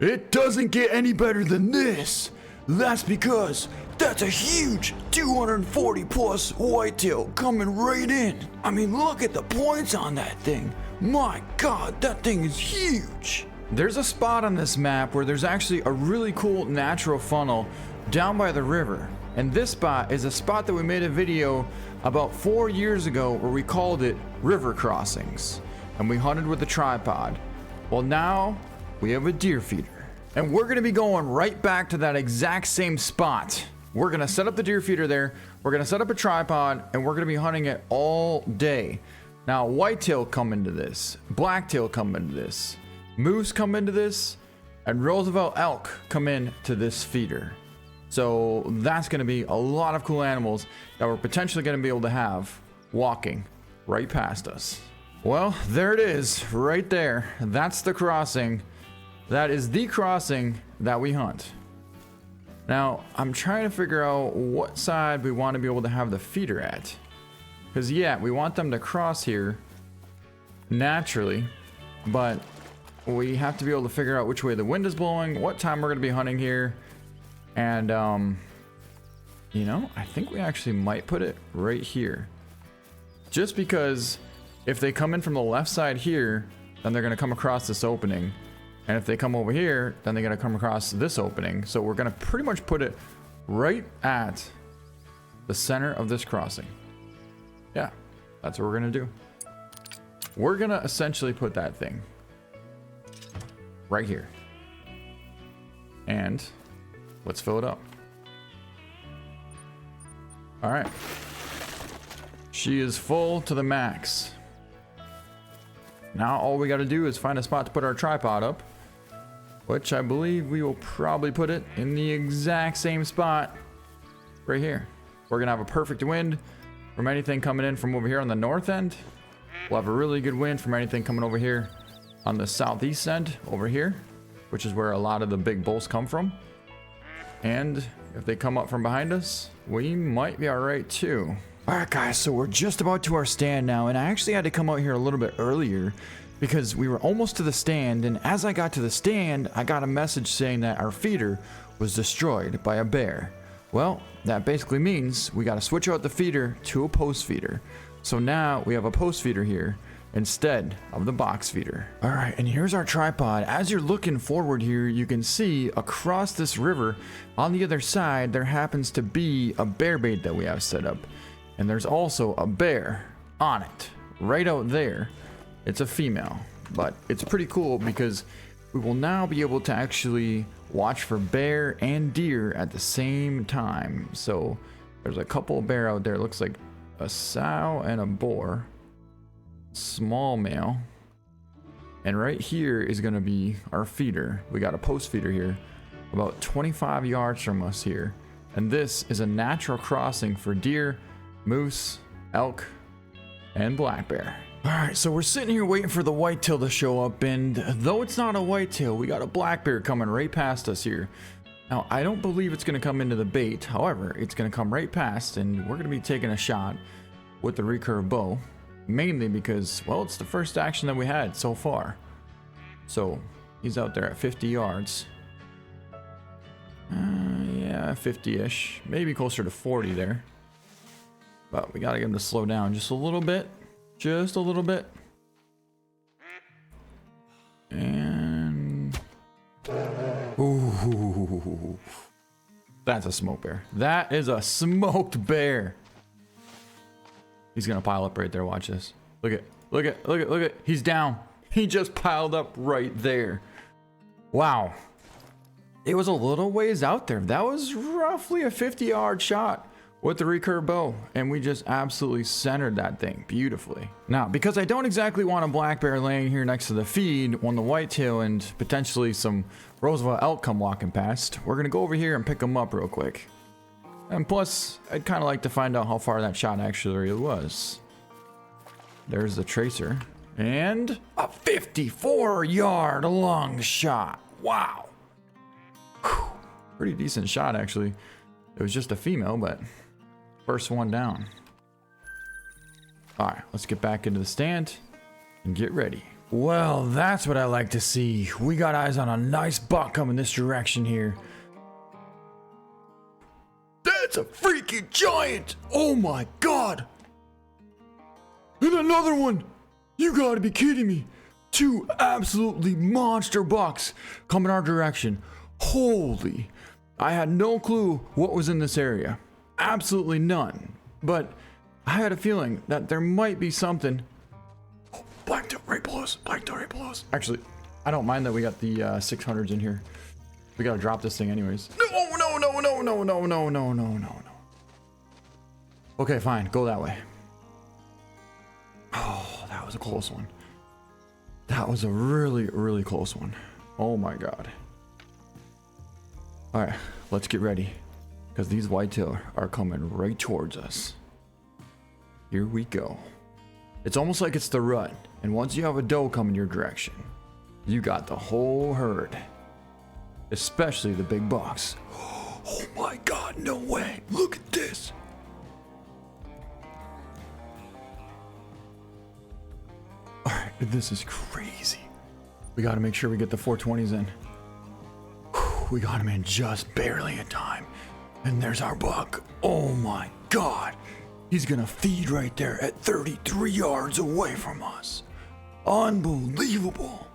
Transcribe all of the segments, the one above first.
It doesn't get any better than this. That's because that's a huge 240 plus whitetail coming right in. I mean, look at the points on that thing. My God, that thing is huge. There's a spot on this map where there's actually a really cool natural funnel down by the river. And this spot is a spot that we made a video about 4 years ago where we called it River Crossings. And we hunted with a tripod. Well, now we have a deer feeder. And we're gonna be going right back to that exact same spot. We're gonna set up the deer feeder there. We're gonna set up a tripod and we're gonna be hunting it all day. Now, whitetail come into this, blacktail come into this, moose come into this, and Roosevelt elk come into this feeder. So that's gonna be a lot of cool animals that we're potentially gonna be able to have walking right past us. Well, there it is, right there. That's the crossing. That is the crossing that we hunt. Now, I'm trying to figure out what side we want to be able to have the feeder at. Because, yeah, we want them to cross here naturally, but we have to be able to figure out which way the wind is blowing, what time we're going to be hunting here, and, you know, I think we actually might put it right here. Just because if they come in from the left side here, then they're going to come across this opening. And if they come over here, then they're going to come across this opening. So we're going to pretty much put it right at the center of this crossing. Yeah, that's what we're going to do. We're going to essentially put that thing right here. And let's fill it up. All right. She is full to the max. Now all we got to do is find a spot to put our tripod up, which I believe we will probably put it in the exact same spot right here. We're going to have a perfect wind from anything coming in from over here on the north end. We'll have a really good wind from anything coming over here on the southeast end over here, which is where a lot of the big bulls come from. And if they come up from behind us, we might be all right too. All right, guys, so we're just about to our stand now, and I actually had to come out here a little bit earlier because we were almost to the stand, and as I got to the stand, I got a message saying that our feeder was destroyed by a bear. Well, that basically means we got to switch out the feeder to a post feeder. So now we have a post feeder here instead of the box feeder. All right, and here's our tripod. As you're looking forward here, you can see across this river on the other side, there happens to be a bear bait that we have set up. And there's also a bear on it, right out there. It's a female, but it's pretty cool because we will now be able to actually watch for bear and deer at the same time. So there's a couple of bear out there. It looks like a sow and a boar, small male. And right here is gonna be our feeder. We got a post feeder here, about 25 yards from us here. And this is a natural crossing for deer, moose, elk, and black bear. All right, so we're sitting here waiting for the whitetail to show up, and though it's not a whitetail, we got a black bear coming right past us here. Now, I don't believe it's gonna come into the bait. However, it's gonna come right past, and we're gonna be taking a shot with the recurve bow, mainly because, well, it's the first action that we had so far. So he's out there at 50 yards. Yeah, 50-ish, maybe closer to 40 there. But we gotta get him to slow down just a little bit. Just a little bit. And... ooh. That's a smoke bear. That is a smoked bear. He's gonna pile up right there. Watch this. Look at, look at, look at, look at. He's down. He just piled up right there. Wow. It was a little ways out there. That was roughly a 50-yard shot with the recurve bow, and we just absolutely centered that thing beautifully. Now, because I don't exactly want a black bear laying here next to the feed when the whitetail and potentially some Roosevelt elk come walking past, we're gonna go over here and pick them up real quick. And plus, I'd kind of like to find out how far that shot actually was. There's the tracer. And a 54-yard long shot. Wow. Whew. Pretty decent shot, actually. It was just a female, but first one down. All right, let's get back into the stand and get ready Well, that's what I like to see. We got eyes on a nice buck coming this direction here. That's a freaking giant! Oh my god! And another one! You gotta be kidding me! 2 absolutely monster bucks coming our direction. Holy! I had no clue what was in this area. Absolutely none. But I had a feeling that there might be something. Oh, blacktail right below us. Blacktail right below us. Actually, I don't mind that we got the 600s in here. We gotta drop this thing anyways. No. Okay, fine. Go that way. Oh, that was a close one. That was a really, really close one. Oh my god. Alright, let's get ready. Because these whitetail are coming right towards us. Here we go. It's almost like it's the rut. And once you have a doe coming your direction, you got the whole herd. Especially the big bucks. Oh my god, no way. Look at this. Alright, this is crazy. We gotta make sure we get the 420s in. We got him in just barely in time. And there's our buck. Oh my god. He's gonna feed right there at 33 yards away from us. Unbelievable.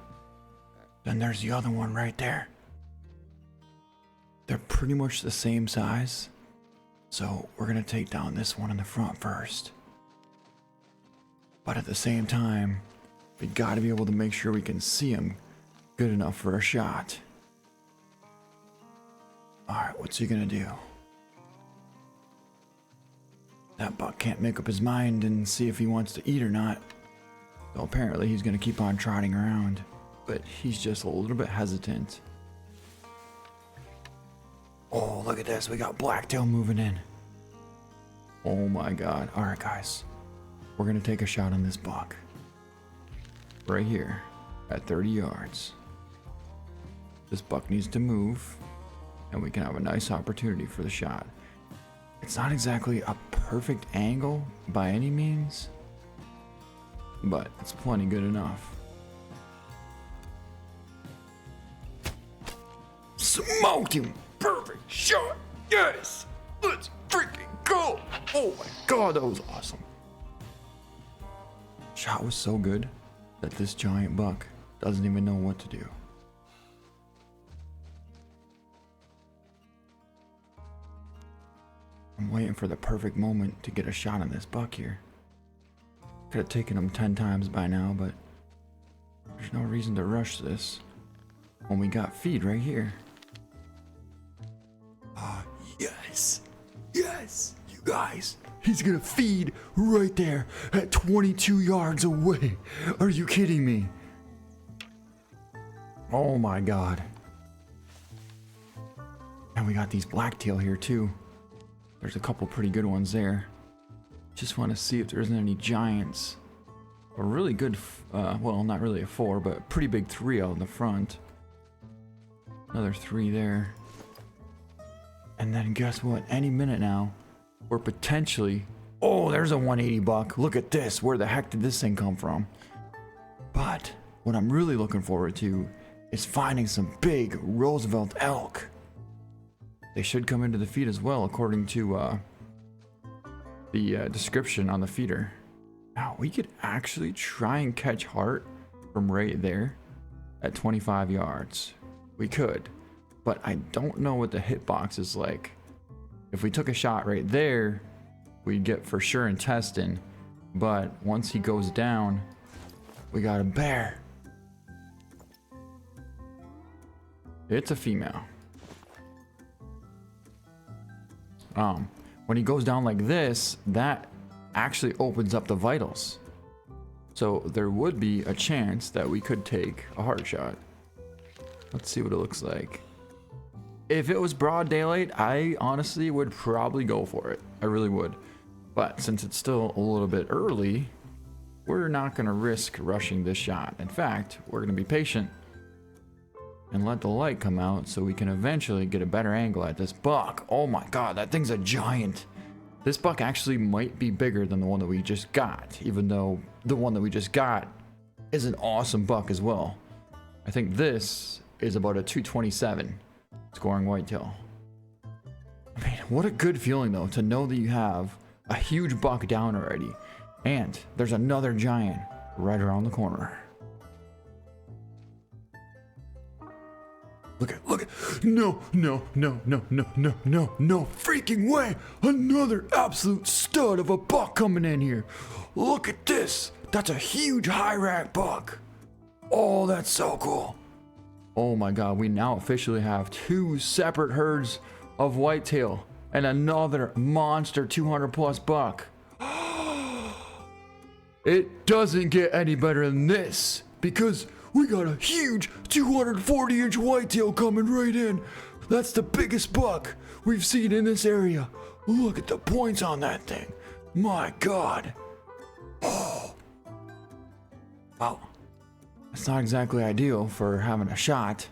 Then there's the other one right there. They're pretty much the same size. So we're gonna take down this one in the front first. But at the same time, we gotta be able to make sure we can see him good enough for a shot. Alright, what's he gonna do? That buck can't make up his mind and see if he wants to eat or not. So apparently he's gonna keep on trotting around. But he's just a little bit hesitant. Oh, look at this. We got blacktail moving in. Oh my god. Alright guys. We're gonna take a shot on this buck. Right here. At 30 yards. This buck needs to move. And we can have a nice opportunity for the shot. It's not exactly a perfect angle by any means. But it's plenty good enough. Smoked him! Perfect shot! Yes! Let's freaking go! Oh my god, that was awesome. Shot was so good that this giant buck doesn't even know what to do. I'm waiting for the perfect moment to get a shot on this buck here. Could have taken him 10 times by now, but there's no reason to rush this when we got feed right here. Ah, yes. Yes, you guys. He's gonna feed right there at 22 yards away. Are you kidding me? Oh my god. And we got these blacktail here too. There's a couple pretty good ones there. Just want to see if there isn't any giants. A really good, well, not really a 4, but a pretty big 3 out in the front. Another 3 there. And then guess what? Any minute now, we're potentially... Oh, there's a 180 buck. Look at this. Where the heck did this thing come from? But what I'm really looking forward to is finding some big Roosevelt elk. They should come into the feed as well, according to the description on the feeder. Now, we could actually try and catch Hart from right there at 25 yards. We could, but I don't know what the hitbox is like. If we took a shot right there, we'd get for sure intestine. But once he goes down, we got a bear. It's a female. When he goes down like this, that actually opens up the vitals. So there would be a chance that we could take a heart shot. Let's see what it looks like. If it was broad daylight, I honestly would probably go for it. I really would. But since it's still a little bit early, we're not going to risk rushing this shot. In fact, we're going to be patient and let the light come out so we can eventually get a better angle at this buck. Oh my god, that thing's a giant. This buck actually might be bigger than the one that we just got, even though the one that we just got is an awesome buck as well. I think this is about a 227 scoring whitetail. I mean, what a good feeling though to know that you have a huge buck down already, and there's another giant right around the corner. Look at, no freaking way. Another absolute stud of a buck coming in here. Look at this. That's a huge high rack buck. Oh, that's so cool. Oh my God, we now officially have 2 separate herds of whitetail and another monster 200 plus buck. It doesn't get any better than this, because we got a huge 240-inch whitetail coming right in. That's the biggest buck we've seen in this area. Look at the points on that thing. My God. Oh. Well, that's not exactly ideal for having a shot.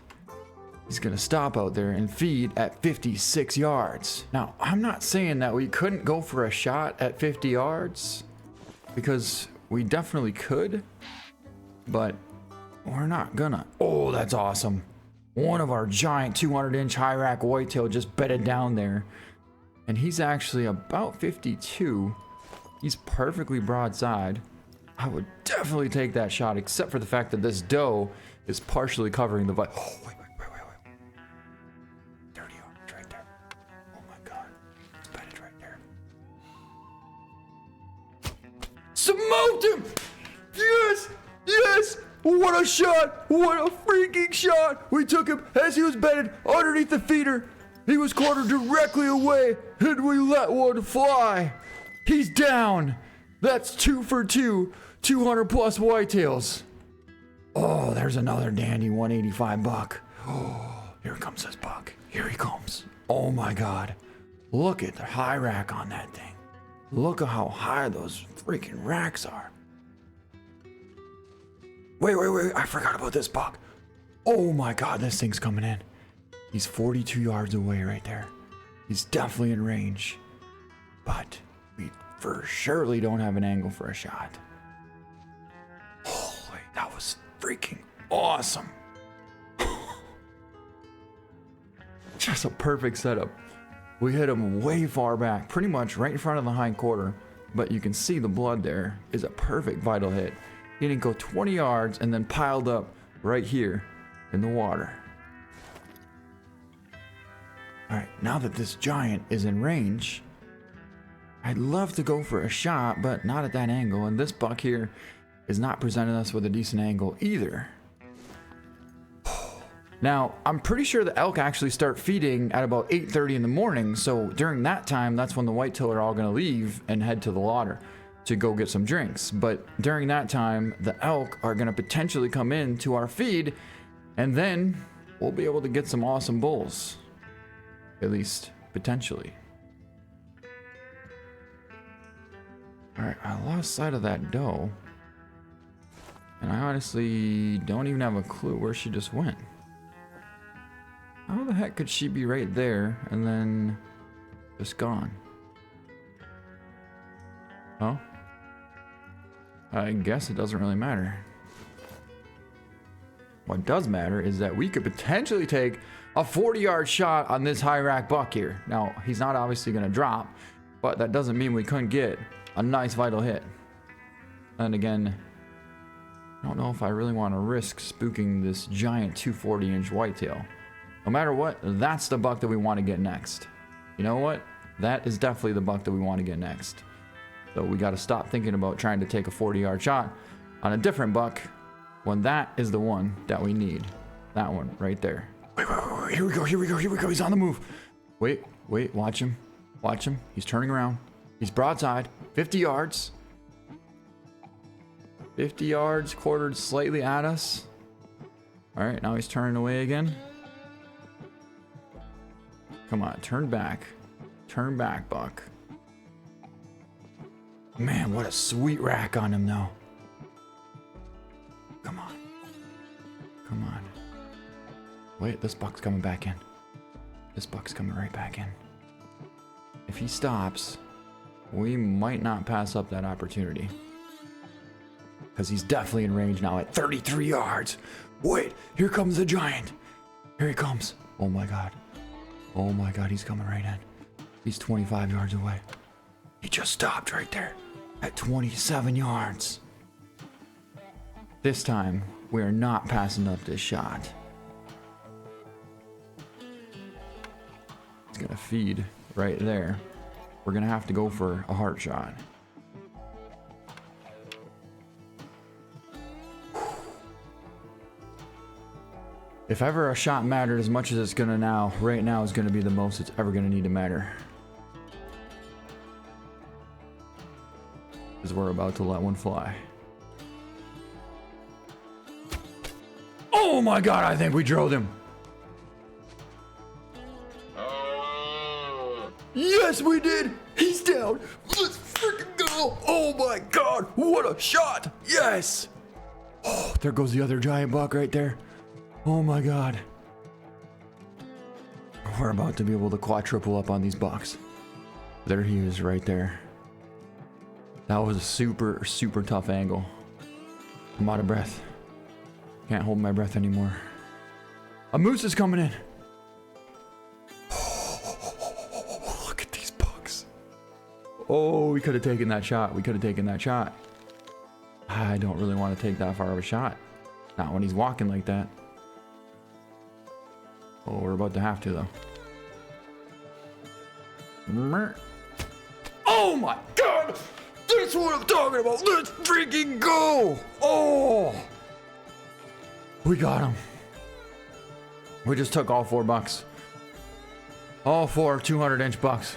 He's gonna stop out there and feed at 56 yards. Now, I'm not saying that we couldn't go for a shot at 50 yards, because we definitely could, but we're not gonna. Oh, that's awesome. One of our giant 200-inch high rack whitetail just bedded down there. And he's actually about 52. He's perfectly broadside. I would definitely take that shot, except for the fact that this doe is partially covering the vine. Oh, wait. 30 yards right there. Oh my God. It's bedded right there. Smoked him! Yes! Yes! What a shot! What a freaking shot! We took him as he was bedded underneath the feeder. He was quartered directly away, and we let one fly. He's down. That's 2 for 2, 200 plus whitetails. Oh, there's another dandy 185 buck. Oh, here comes this buck. Here he comes. Oh my God. Look at the high rack on that thing. Look at how high those freaking racks are. Wait, I forgot about this buck. Oh my God, this thing's coming in. He's 42 yards away right there. He's definitely in range, but we for surely don't have an angle for a shot. Holy, that was freaking awesome. Just a perfect setup. We hit him way far back, pretty much right in front of the hind quarter, but you can see the blood there is a perfect vital hit. He didn't go 20 yards and then piled up right here in the water. All right, now that this giant is in range, I'd love to go for a shot, but not at that angle. And this buck here is not presenting us with a decent angle either. Now, I'm pretty sure the elk actually start feeding at about 8:30 in the morning. So during that time, that's when the whitetail are all gonna leave and head to the water to go get some drinks. But during that time, the elk are gonna potentially come in to our feed, and then we'll be able to get some awesome bulls. At least, potentially. All right, I lost sight of that doe, and I honestly don't even have a clue where she just went. How the heck could she be right there and then just gone? Oh, I guess it doesn't really matter. What does matter is that we could potentially take a 40-yard shot on this high rack buck here. Now, he's not obviously gonna drop, but that doesn't mean we couldn't get a nice vital hit. And again, I don't know if I really want to risk spooking this giant 240-inch whitetail. No matter what, that's the buck that we want to get next. You know what? That is definitely the buck that we want to get next. So we got to stop thinking about trying to take a 40-yard shot on a different buck when that is the one that we need. That one right there. Wait, here we go. He's on the move. Wait, watch him. He's turning around. He's broadside, 50 yards. 50 yards, quartered slightly at us. All right, now he's turning away again. Come on, turn back. Turn back, buck. Man, what a sweet rack on him, though. Come on. Wait, this buck's coming back in. This buck's coming right back in. If he stops, we might not pass up that opportunity. because he's definitely in range now at 33 yards. Wait, here comes the giant. Here he comes. Oh my god. Oh my god, he's coming right in. He's 25 yards away. He just stopped right there at 27 yards. This time, we are not passing up this shot. It's gonna feed right there. We're gonna have to go for a heart shot. If ever a shot mattered as much as it's gonna now, right now is gonna be the most it's ever gonna need to matter. Because we're about to let one fly. Oh my god, I think we drilled him. Yes, we did. He's down. Let's freaking go. Oh my god, what a shot. Yes. Oh, there goes the other giant buck right there. Oh my god. We're about to be able to quadruple up on these bucks. There he is right there. That was a super, super tough angle. I'm out of breath. Can't hold my breath anymore. A moose is coming in. Oh, look at these bucks. Oh, we could have taken that shot. We could have taken that shot. I don't really want to take that far of a shot. Not when he's walking like that. Oh, we're about to have to, though. Oh my god! That's what I'm talking about! Let's freaking go! Oh! We got him. We just took all 4 bucks. All 4 200-inch bucks.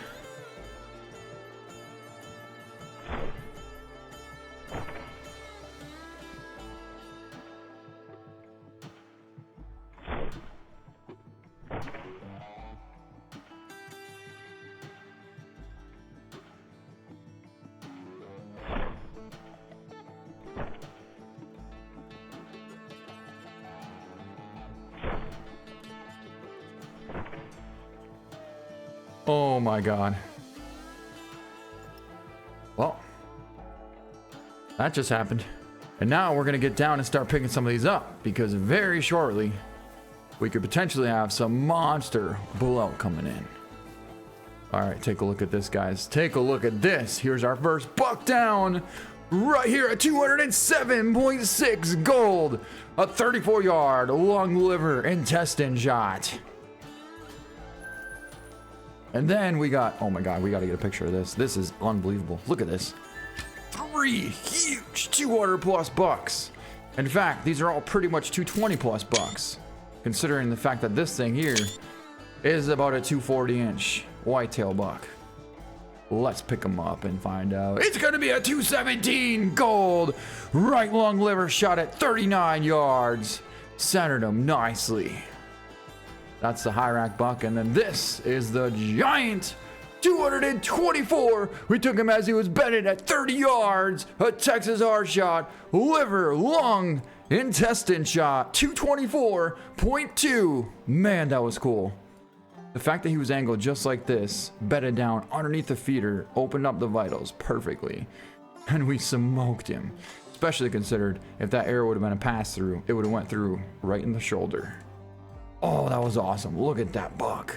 Oh my god. Well, that just happened. And now we're gonna get down and start picking some of these up, because very shortly we could potentially have some monster blowout coming in. All right, take a look at this, guys. Take a look at this. Here's our first buck down right here at 207.6 gold. A 34-yard long liver intestine shot. And then we got, oh my god, we got to get a picture of this. This is unbelievable. Look at this. 3 huge 200 plus bucks. In fact, these are all pretty much 220 plus bucks, considering the fact that this thing here is about a 240-inch whitetail buck. Let's pick them up and find out. It's going to be a 217 gold right long liver shot at 39 yards. Centered him nicely. That's the high rack buck, and then this is the giant 224. We took him as he was bedded at 30 yards. A Texas hard shot, liver, lung, intestine shot, 224.2. Man, that was cool. The fact that he was angled just like this, bedded down underneath the feeder, opened up the vitals perfectly, and we smoked him. Especially considered if that arrow would have been a pass through, it would have went through right in the shoulder. Oh, that was awesome. Look at that buck.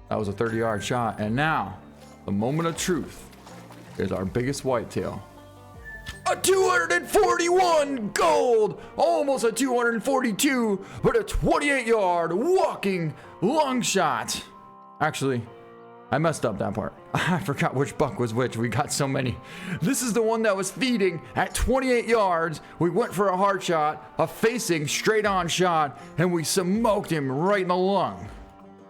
That was a 30-yard shot. And now, the moment of truth is our biggest whitetail. A 241 gold! Almost a 242, but a 28-yard walking long shot. Actually, I messed up that part. I forgot which buck was which. We got so many. This is the one that was feeding at 28 yards. We went for a hard shot, a facing straight on shot, and we smoked him right in the lung.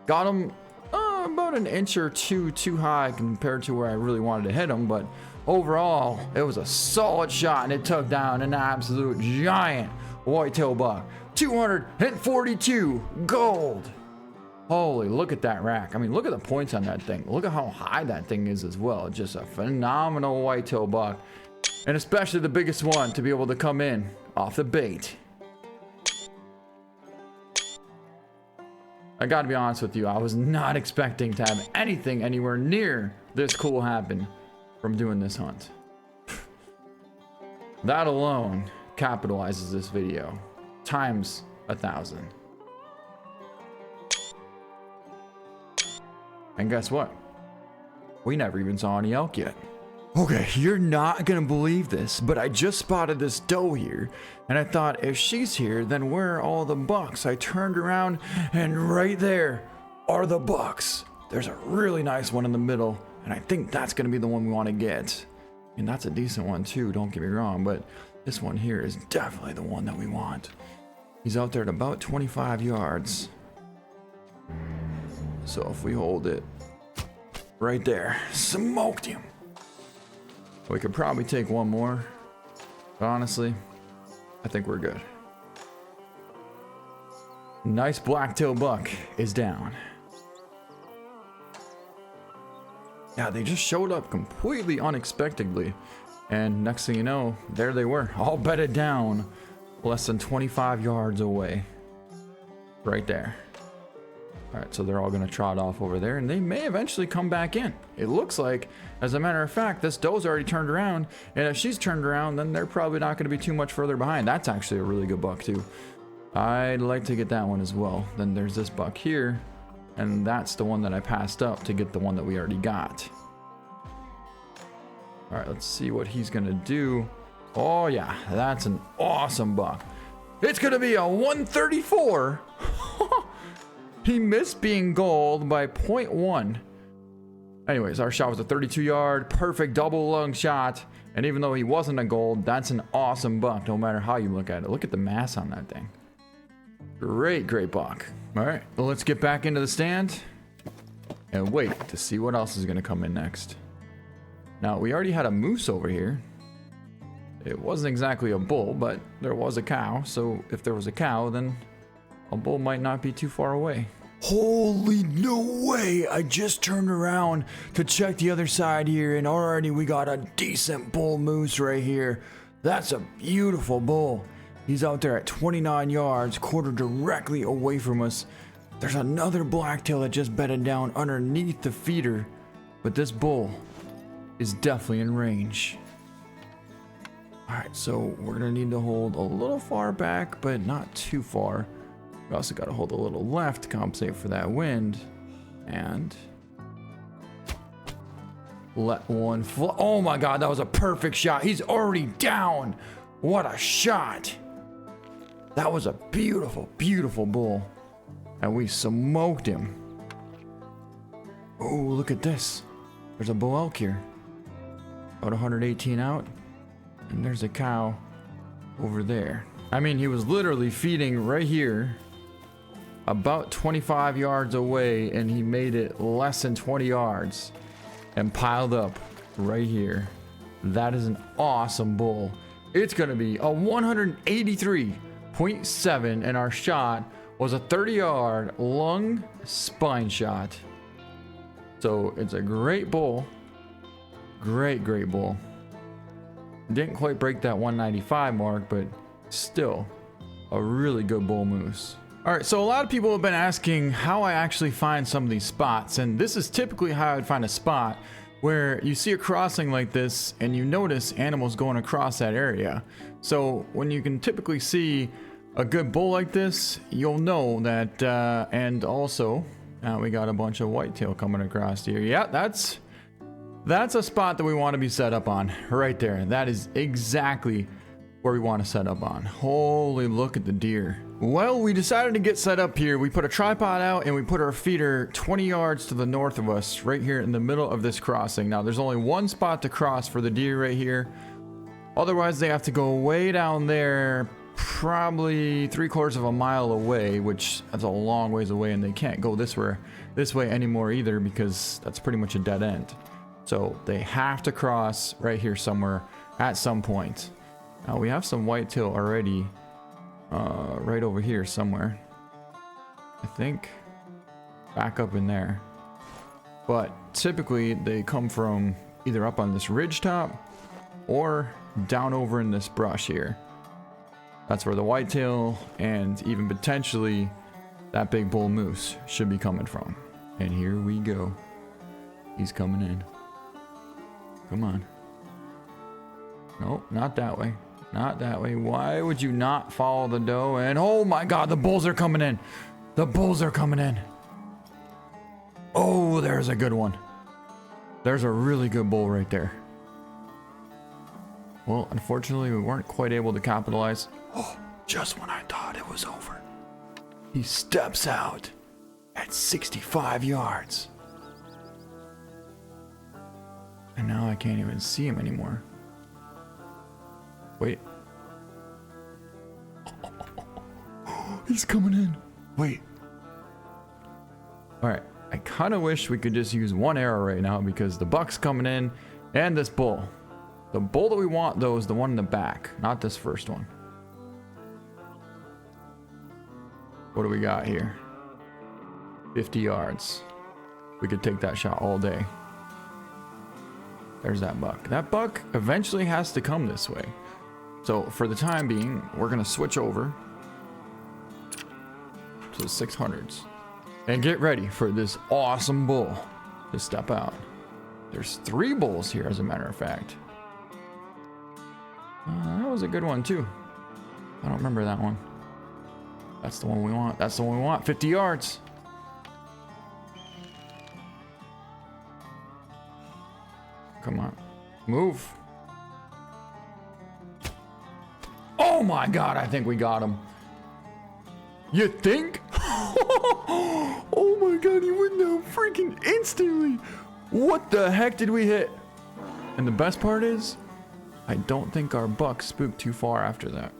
Got him about an inch or two too high compared to where I really wanted to hit him, but overall, it was a solid shot, and it took down an absolute giant whitetail buck. 242 gold. Holy, look at that rack. I mean, look at the points on that thing. Look at how high that thing is as well. Just a phenomenal whitetail buck. And especially the biggest one to be able to come in off the bait. I gotta be honest with you, I was not expecting to have anything anywhere near this cool happen. from doing this hunt. That alone capitalizes this video times 1,000. And guess what? We never even saw any elk yet. Okay, you're not gonna believe this, but I just spotted this doe here, and I thought, if she's here, then where are all the bucks? I turned around, and right there are the bucks. There's a really nice one in the middle, and I think that's gonna be the one we want to get. And that's a decent one too, don't get me wrong, but this one here is definitely the one that we want. He's out there at about 25 yards. So if we hold it right there, smoked him. We could probably take one more, but honestly, I think we're good. Nice black-tail buck is down. Yeah, they just showed up completely unexpectedly, and next thing you know, there they were, all bedded down, less than 25 yards away, right there. All right, so they're all gonna trot off over there, and they may eventually come back in. It looks like, as a matter of fact, this doe's already turned around, and if she's turned around, then they're probably not gonna be too much further behind. That's actually a really good buck too. I'd like to get that one as well. Then there's this buck here, and that's the one that I passed up to get the one that we already got. All right, let's see what he's gonna do. Oh yeah, that's an awesome buck. It's gonna be a 134. He missed being gold by 0.1. Anyways, our shot was a 32-yard, perfect double lung shot. And even though he wasn't a gold, that's an awesome buck, no matter how you look at it. Look at the mass on that thing. Great, great buck. All right, well, let's get back into the stand and wait to see what else is gonna come in next. Now, we already had a moose over here. It wasn't exactly a bull, but there was a cow. So if there was a cow, then a bull might not be too far away. Holy no way! I just turned around to check the other side here, and already we got a decent bull moose right here. That's a beautiful bull. He's out there at 29 yards, quartered directly away from us. There's another blacktail that just bedded down underneath the feeder, but this bull is definitely in range. Alright, so we're gonna need to hold a little far back, but not too far. We also got to hold a little left to compensate for that wind. And let one fly. Oh my god, that was a perfect shot. He's already down. What a shot. That was a beautiful, beautiful bull. And we smoked him. Oh, look at this. There's a bull elk here. About 118 out. And there's a cow over there. I mean, he was literally feeding right here, about 25 yards away, and he made it less than 20 yards and piled up right here. That is an awesome bull. It's gonna be a 183.7, and our shot was a 30-yard lung spine shot. So it's a great bull. Great, great bull. Didn't quite break that 195 mark, but still a really good bull moose. All right, so a lot of people have been asking how I actually find some of these spots, and this is typically how I would find a spot where you see a crossing like this and you notice animals going across that area. So when you can typically see a good bull like this, you'll know that, and also now we got a bunch of whitetail coming across here. Yeah, that's a spot that we want to be set up on right there. That is exactly where we want to set up on. Holy, look at the deer. Well, we decided to get set up here. We put a tripod out and we put our feeder 20 yards to the north of us, right here in the middle of this crossing. Now, there's only one spot to cross for the deer right here. Otherwise, they have to go way down there, probably 3/4 of a mile away, which that's a long ways away, and they can't go this way anymore either, because that's pretty much a dead end. So they have to cross right here somewhere at some point. Now, we have some whitetail already right over here somewhere. I think back up in there. But typically they come from either up on this ridge top or down over in this brush here. That's where the whitetail and even potentially that big bull moose should be coming from. And here we go. He's coming in. come on. Nope, not that way. Not that way. Why would you not follow the doe? And oh my god, the bulls are coming in. The bulls are coming in. Oh, there's a good one. There's a really good bull right there. Well, unfortunately, we weren't quite able to capitalize. Oh, just when I thought it was over. He steps out at 65 yards. And now I can't even see him anymore. Wait. He's coming in. Wait. Alright. I kind of wish we could just use one arrow right now because the buck's coming in and this bull. The bull that we want, though, is the one in the back, not this first one. What do we got here? 50 yards. We could take that shot all day. There's that buck. That buck eventually has to come this way. So for the time being, we're going to switch over to the 600s and get ready for this awesome bull to step out. There's 3 bulls here, as a matter of fact. That was a good one too. I don't remember that one. That's the one we want. That's the one we want. 50 yards. Come on. Move. Oh my god, I think we got him. You think? Oh my god, he went down freaking instantly. What the heck did we hit? And the best part is, I don't think our buck spooked too far after that.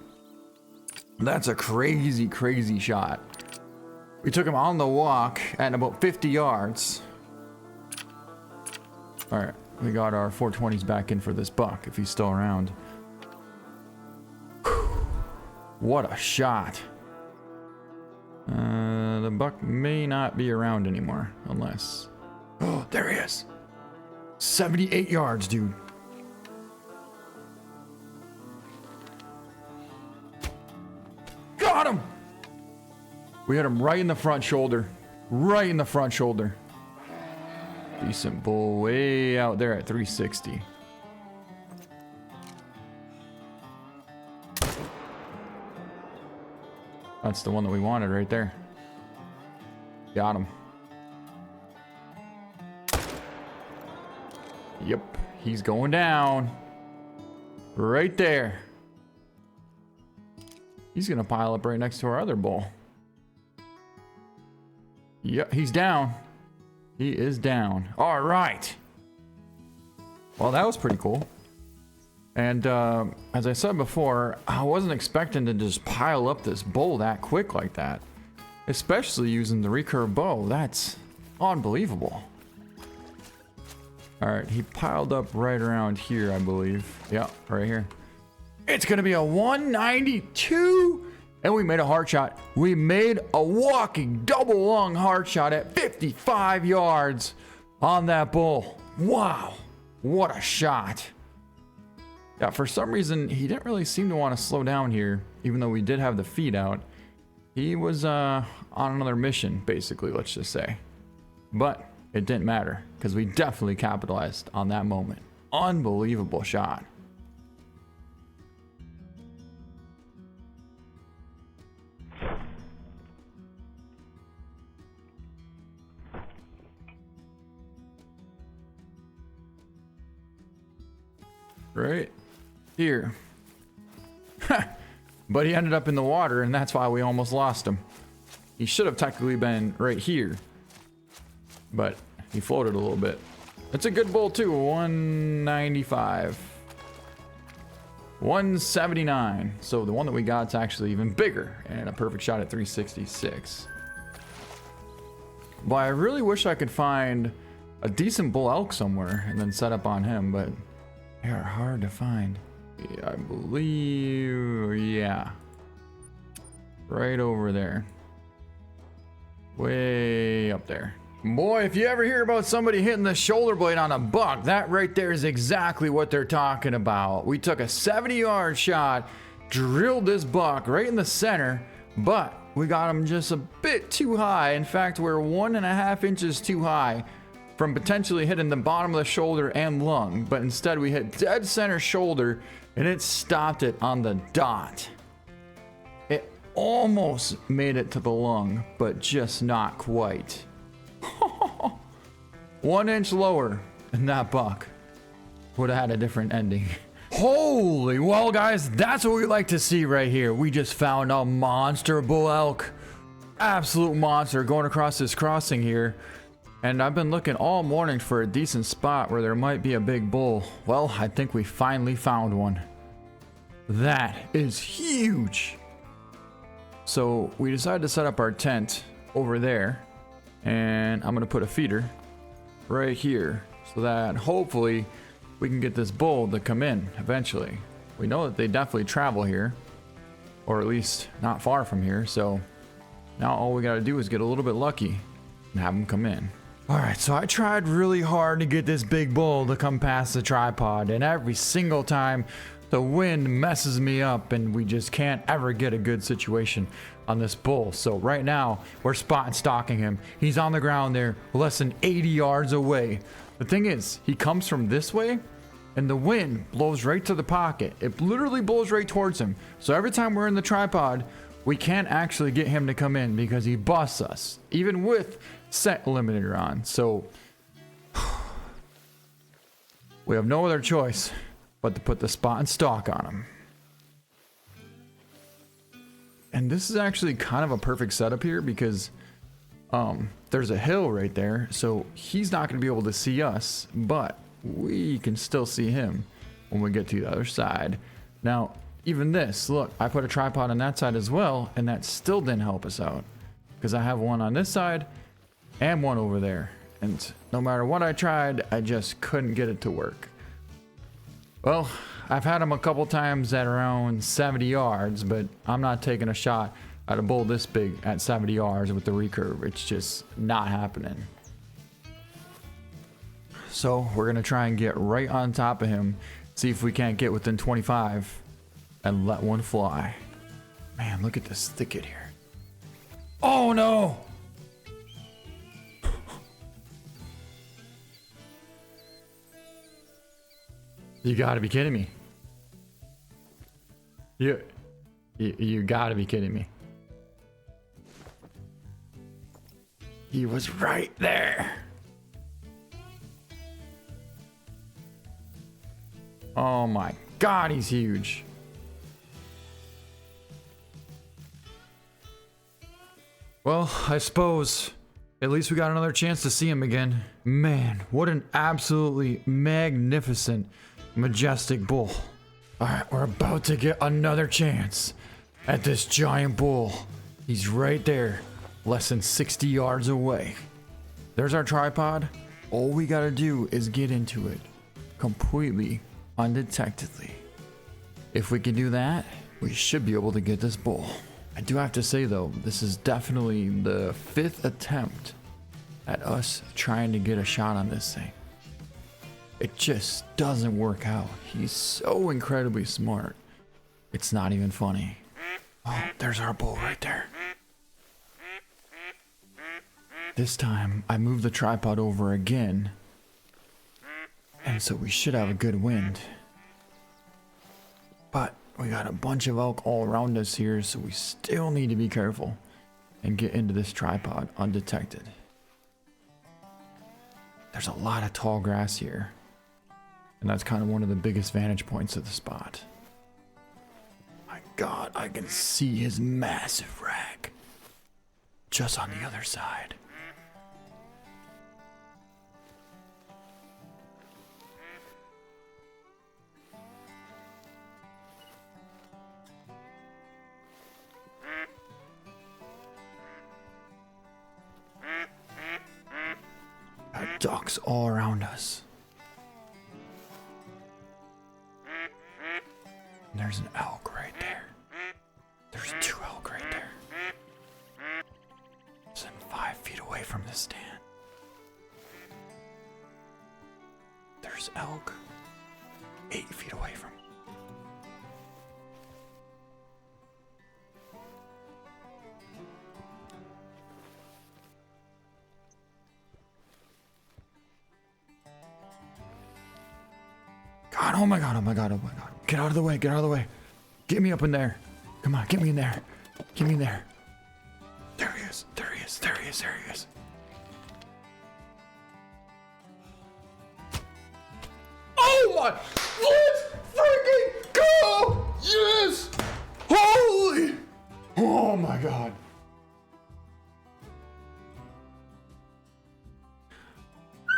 That's a crazy, crazy shot. We took him on the walk at about 50 yards. All right, we got our 420s back in for this buck if he's still around. What a shot. The buck may not be around anymore unless... Oh, there he is. 78 yards, dude. Got him! We hit him right in the front shoulder. Right in the front shoulder. Decent bull way out there at 360. That's the one that we wanted right there. Got him. Yep, he's going down. Right there. He's gonna pile up right next to our other bull. Yep, he's down. He is down. All right. Well, that was pretty cool. And as I said before, I wasn't expecting to just pile up this bow that quick like that. Especially using the recurve bow. That's unbelievable. All right, he piled up right around here, I believe. Yeah, right here. It's gonna be a 192, and we made a hard shot. We made a walking double lung hard shot at 55 yards on that bull. Wow, what a shot. Yeah, for some reason, he didn't really seem to want to slow down here, even though we did have the feed out. He was on another mission, basically, let's just say. But it didn't matter, because we definitely capitalized on that moment. Unbelievable shot. Right here. But he ended up in the water, and that's why we almost lost him. He should have technically been right here, but he floated a little bit. It's a good bull too. 195, 179. So the one that we got's actually even bigger, and a perfect shot at 366. But I really wish I could find a decent bull elk somewhere and then set up on him, but they are hard to find. Yeah, I believe, yeah. Right over there. Way up there. Boy, if you ever hear about somebody hitting the shoulder blade on a buck, that right there is exactly what they're talking about. We took a 70-yard shot, drilled this buck right in the center, but we got him just a bit too high. In fact, we're 1.5 inches too high. from potentially hitting the bottom of the shoulder and lung, but instead we hit dead center shoulder and it stopped it on the dot. It almost made it to the lung, but just not quite. 1 inch lower and that buck would have had a different ending. Holy, well guys, that's what we like to see right here. We just found a monster bull elk. Absolute monster going across this crossing here. And I've been looking all morning for a decent spot where there might be a big bull. Well, I think we finally found one. That is huge. So we decided to set up our tent over there. And I'm gonna put a feeder right here so that hopefully we can get this bull to come in eventually. We know that they definitely travel here, or at least not far from here. So now all we got to do is get a little bit lucky and have them come in. All right, so I tried really hard to get this big bull to come past the tripod, and every single time the wind messes me up and we just can't ever get a good situation on this bull. So right now we're spot and stalking him. He's on the ground there, less than 80 yards away. The thing is, he comes from this way and the wind blows right to the pocket. It literally blows right towards him. So every time we're in the tripod, we can't actually get him to come in because he busts us, even with set limiter on. So we have no other choice but to put the spot and stalk on him. And this is actually kind of a perfect setup here because there's a hill right there. So he's not going to be able to see us, but we can still see him when we get to the other side. Now, even this, look, I put a tripod on that side as well, and that still didn't help us out because I have one on this side and one over there. And no matter what I tried, I just couldn't get it to work. Well, I've had him a couple times at around 70 yards, but I'm not taking a shot at a bull this big at 70 yards with the recurve. It's just not happening. So we're gonna try and get right on top of him, see if we can't get within 25 and let one fly. Man, look at this thicket here. Oh no! You gotta be kidding me. You gotta be kidding me. He was right there. Oh my God, he's huge. Well, I suppose at least we got another chance to see him again. Man, what an absolutely magnificent, majestic bull. All right, we're about to get another chance at this giant bull. He's right there, less than 60 yards away. There's our tripod. All we gotta do is get into it completely undetectedly. If we can do that, we should be able to get this bull. I do have to say though, this is definitely the 5th attempt at us trying to get a shot on this thing. It just doesn't work out. He's so incredibly smart. It's not even funny. Oh, there's our bull right there. This time I moved the tripod over again, and so we should have a good wind. But we got a bunch of elk all around us here, so we still need to be careful and get into this tripod undetected. There's a lot of tall grass here, and that's kind of one of the biggest vantage points of the spot. My God, I can see his massive rack just on the other side. Ducks all around us. And there's an elk right there. There's 2 elk right there. Less than 5 feet away from the stand. There's elk 8 feet away from me. god, oh my god, oh my god, oh my god. Get out of the way, get out of the way. Get me up in there. Come on, get me in there. Get me in there. There he is, there he is, there he is, there he is. Oh my, let's freaking go! Yes! Holy! Oh my god.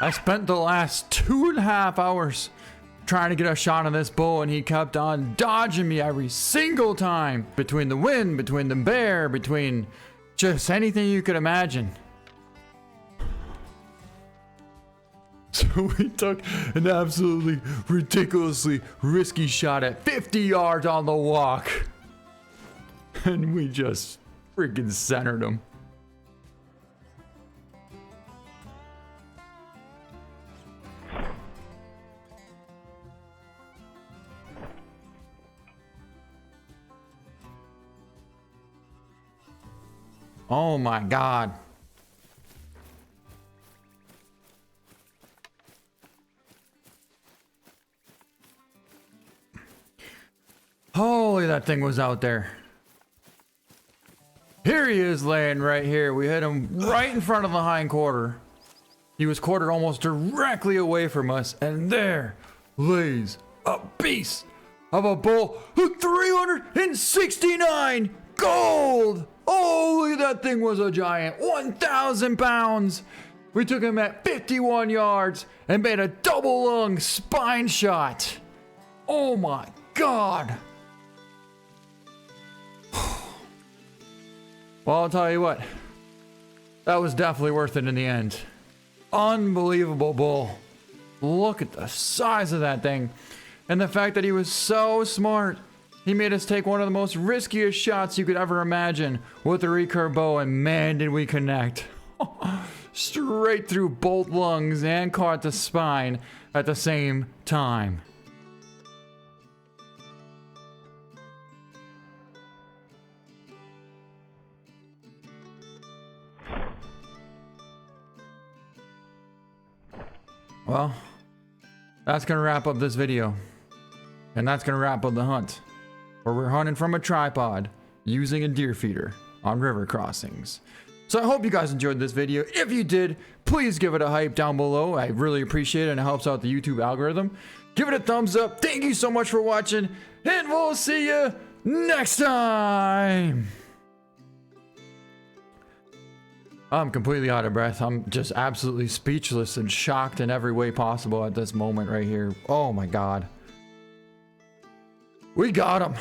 I spent the last 2.5 hours trying to get a shot on this bull, and he kept on dodging me every single time. Between the wind, between the bear, between just anything you could imagine. So we took an absolutely ridiculously risky shot at 50 yards on the walk. And we just freaking centered him. Oh my god. Holy, that thing was out there. Here he is laying right here. We hit him right in front of the hind quarter. He was quartered almost directly away from us, and there lays a beast of a bull who 369 gold. Holy, that thing was a giant. 1,000 pounds. We took him at 51 yards and made a double lung spine shot. Oh my god. Well, I'll tell you what, that was definitely worth it in the end. Unbelievable bull. Look at the size of that thing. And the fact that he was so smart. He made us take one of the most riskiest shots you could ever imagine with a recurve bow, and man, did we connect. Straight through both lungs and caught the spine at the same time. Well, that's gonna wrap up this video. And that's gonna wrap up the hunt, where we're hunting from a tripod using a deer feeder on river crossings. So I hope you guys enjoyed this video. If you did, please give it a hype down below. I really appreciate it, and it helps out the YouTube algorithm. Give it a thumbs up. Thank you so much for watching, and we'll see you next time. I'm completely out of breath. I'm just absolutely speechless and shocked in every way possible at this moment right here. Oh my god. We got him.